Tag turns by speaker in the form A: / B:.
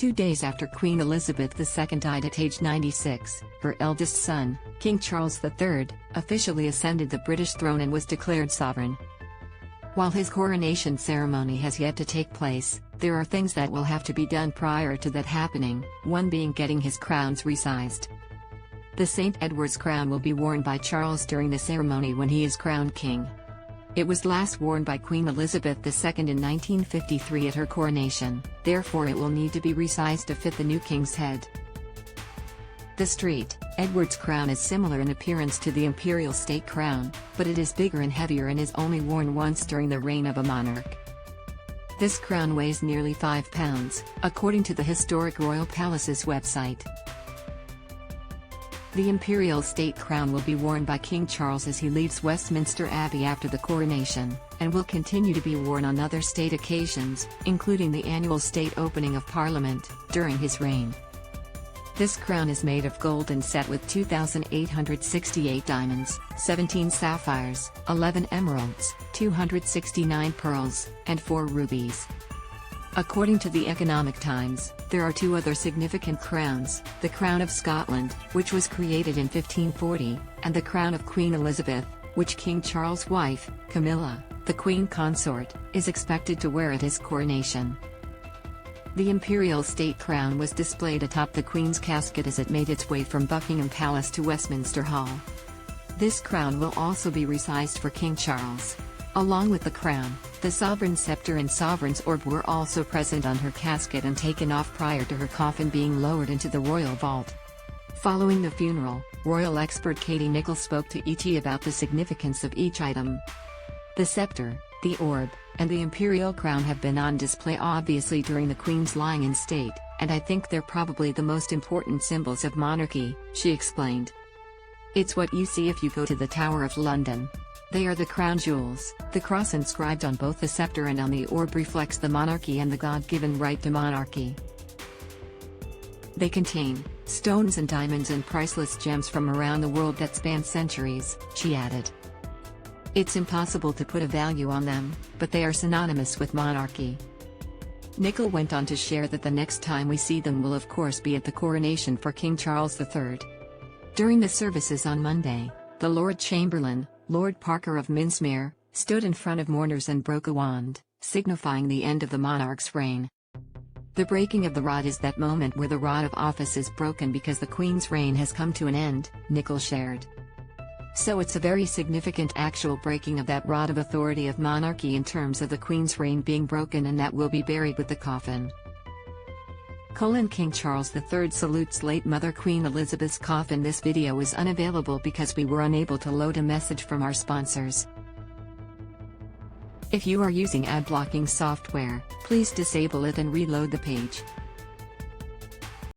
A: 2 days after Queen Elizabeth II died at age 96, her eldest son, King Charles III, officially ascended the British throne and was declared sovereign. While his coronation ceremony has yet to take place, there are things that will have to be done prior to that happening, one being getting his crowns resized. The St. Edward's crown will be worn by Charles during the ceremony when he is crowned king. It was last worn by Queen Elizabeth II in 1953 at her coronation, therefore it will need to be resized to fit the new king's head. The St. Edward's crown is similar in appearance to the imperial state crown, but it is bigger and heavier and is only worn once during the reign of a monarch. This crown weighs nearly 5 pounds, according to the Historic Royal Palace's website. The imperial state crown will be worn by King Charles as he leaves Westminster Abbey after the coronation, and will continue to be worn on other state occasions, including the annual state opening of Parliament, during his reign. This crown is made of gold and set with 2,868 diamonds, 17 sapphires, 11 emeralds, 269 pearls, and 4 rubies. According to the Economic Times, there are 2 other significant crowns, the Crown of Scotland, which was created in 1540, and the Crown of Queen Elizabeth, which King Charles' wife, Camilla, the Queen Consort, is expected to wear at his coronation. The imperial state crown was displayed atop the Queen's casket as it made its way from Buckingham Palace to Westminster Hall. This crown will also be resized for King Charles. Along with the crown, the sovereign scepter and sovereign's orb were also present on her casket and taken off prior to her coffin being lowered into the royal vault. Following the funeral, royal expert Katie Nichols spoke to ET about the significance of each item. The scepter, the orb, and the imperial crown have been on display obviously during the Queen's lying in state, and I think they're probably the most important symbols of monarchy, she explained. It's what you see if you go to the Tower of London. They are the crown jewels. The cross inscribed on both the scepter and on the orb reflects the monarchy and the God-given right to monarchy. They contain stones and diamonds and priceless gems from around the world that span centuries, she added. It's impossible to put a value on them, but they are synonymous with monarchy. Nicholl went on to share that the next time we see them will of course be at the coronation for King Charles III. During the services on Monday, the Lord Chamberlain, Lord Parker of Minsmere, stood in front of mourners and broke a wand, signifying the end of the monarch's reign. The breaking of the rod is that moment where the rod of office is broken because the Queen's reign has come to an end, Nicholl shared. So it's a very significant actual breaking of that rod of authority of monarchy in terms of the Queen's reign being broken, and that will be buried with the coffin. King Charles III salutes late Mother Queen Elizabeth's coffin. This video is unavailable because we were unable to load a message from our sponsors. If you are using ad blocking software, please disable it and reload the page.